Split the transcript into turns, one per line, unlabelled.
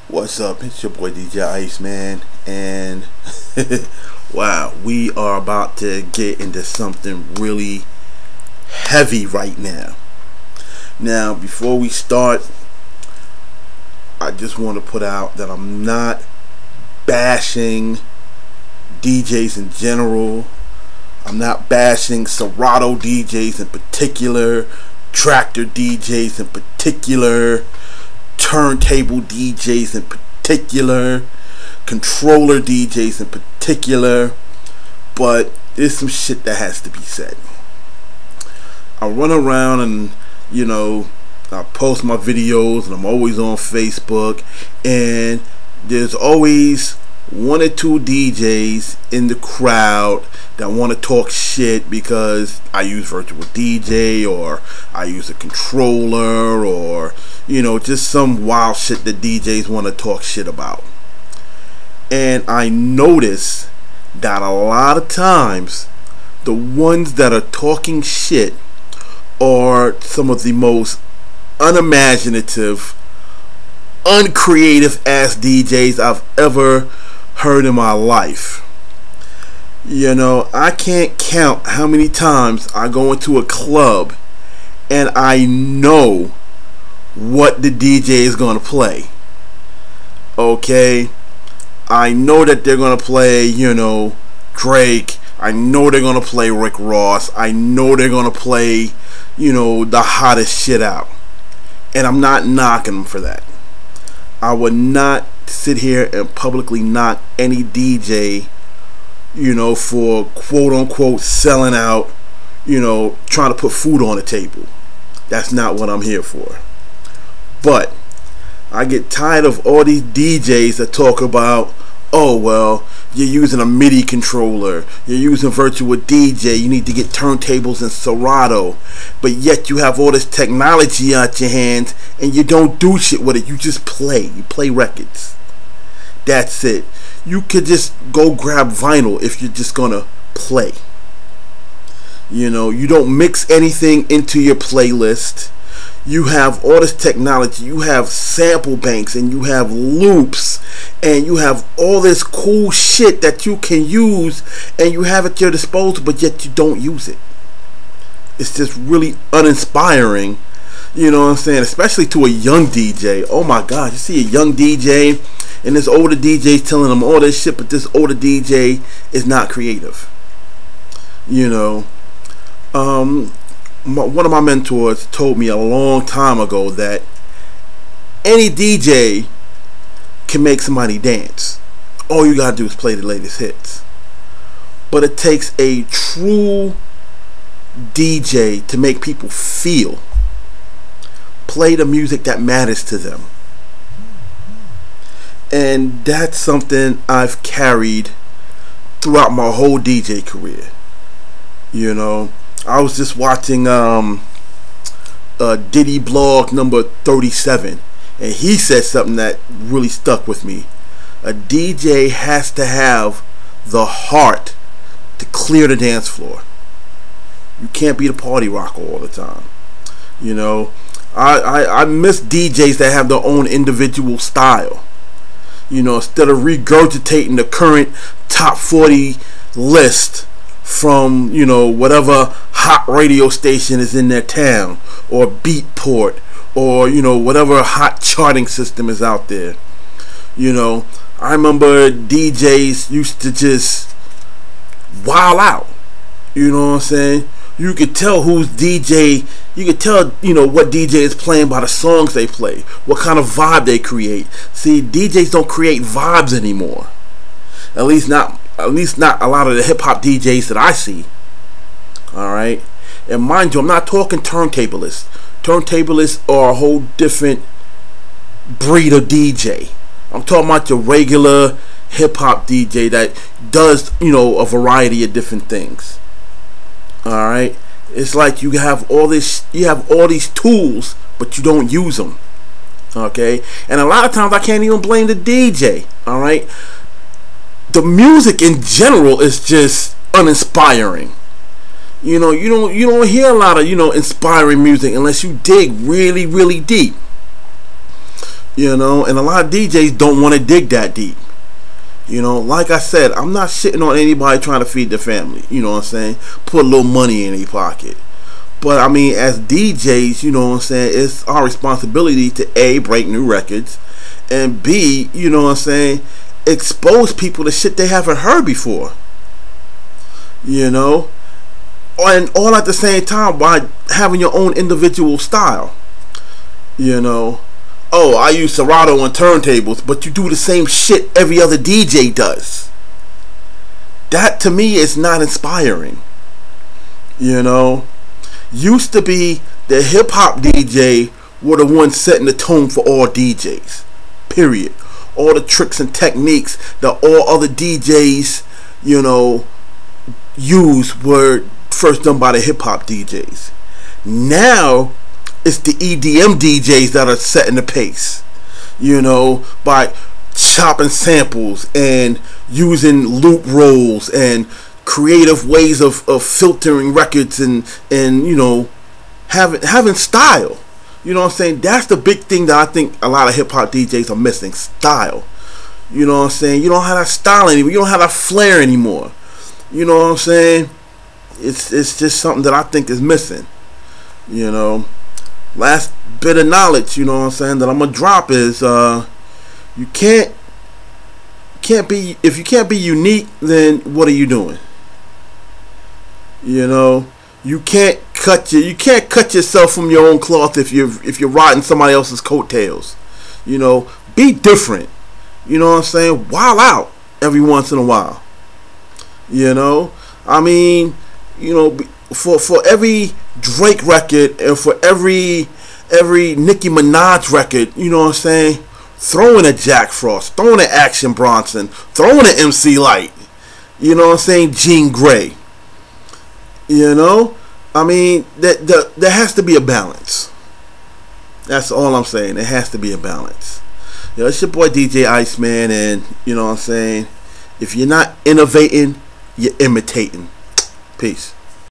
What's up? It's your boy DJ Iceman, and wow, we are about to get into something really heavy right now. Now, before we start, I just want to put out that I'm not bashing DJs in general. I'm not bashing Serato DJs in particular, tractor DJs in particular, turntable DJs in particular, controller DJs in particular, but there's some shit that has to be said. I run around and, I post my videos, and I'm always on Facebook, and there's always one or two DJs in the crowd that want to talk shit because I use virtual DJ, or I use a controller, or just some wild shit that DJs want to talk shit about. And I notice that a lot of times the ones that are talking shit are some of the most unimaginative, uncreative ass DJs I've ever heard in my life. I can't count how many times I go into a club and I know what the DJ is going to play. Okay, I know that they're going to play, Drake. I know they're going to play Rick Ross. I know they're going to play, the hottest shit out. And I'm not knocking them for that. I would not sit here and publicly knock any DJ, for quote unquote selling out, trying to put food on the table. That's not what I'm here for. But I get tired of all these DJs that talk about, oh well, you're using a MIDI controller, you're using virtual DJ, you need to get turntables and Serato, but yet you have all this technology out your hands and you don't do shit with it. You just play. You play records. That's it. You could just go grab vinyl if you're just gonna play. You don't mix anything into your playlist. You have all this technology. You have sample banks, and you have loops, and you have all this cool shit that you can use, and you have at your disposal, but yet you don't use it. It's just really uninspiring. You know what I'm saying? Especially to a young DJ. Oh my God, you see a young DJ and this older DJ telling them all this shit, but this older DJ is not creative. One of my mentors told me a long time ago that any DJ can make somebody dance. All you gotta do is play the latest hits. But it takes a true DJ to make people feel. Play the music that matters to them. And that's something I've carried throughout my whole DJ career. I was just watching Diddy blog number 37, and he said something that really stuck with me. A DJ has to have the heart to clear the dance floor. You can't be the party rocker all the time. I miss DJs that have their own individual style. Instead of regurgitating the current top 40 list from, whatever hot radio station is in their town, or Beatport, or, whatever hot charting system is out there. I remember DJs used to just wild out. You know what I'm saying? You could tell who's DJ. You could tell, what DJ is playing by the songs they play, what kind of vibe they create. See, DJs don't create vibes anymore. At least not a lot of the hip hop DJs that I see. All right, and mind you, I'm not talking turntablists. Turntablists are a whole different breed of DJ. I'm talking about your regular hip hop DJ that does, a variety of different things. All right, it's like you have all these tools, but you don't use them. Okay, and a lot of times I can't even blame the DJ. All right, the music in general is just uninspiring. You don't hear a lot of inspiring music unless you dig really, really deep. You know, and a lot of DJs don't want to dig that deep. You know, like I said, I'm not shitting on anybody trying to feed their family. You know what I'm saying? Put a little money in their pocket. But I mean, as DJs, you know what I'm saying, it's our responsibility to A, break new records, and B, you know what I'm saying, expose people to shit they haven't heard before. You know? And all at the same time by having your own individual style. You know? Oh, I use Serato on turntables, but you do the same shit every other DJ does. That to me is not inspiring. You know? Used to be the hip hop DJ were the ones setting the tone for all DJs. Period. All the tricks and techniques that all other DJs, you know, use were first done by the hip hop DJs. Now it's the EDM DJs that are setting the pace, you know, by chopping samples and using loop rolls and creative ways of filtering records and you know, having style. You know what I'm saying? That's the big thing that I think a lot of hip hop DJs are missing: style. You know what I'm saying? You don't have that style anymore. You don't have that flair anymore. You know what I'm saying? It's just something that I think is missing. You know. Last bit of knowledge, you know what I'm saying, that I'm gonna drop is you can't be, if you can't be unique, then what are you doing? You know, you can't cut yourself from your own cloth if you're riding somebody else's coattails. You know, be different. You know what I'm saying? Wild out every once in a while. You know, I mean, you know, for every Drake record and for every Nicki Minaj record, you know what I'm saying, throw in a Jack Frost, throw in an Action Bronson, throw in an MC Light, you know what I'm saying, Jean Grey. You know, I mean, there has to be a balance. That's all I'm saying. There has to be a balance. You know, it's your boy DJ Iceman, and you know what I'm saying, if you're not innovating, you're imitating. Peace.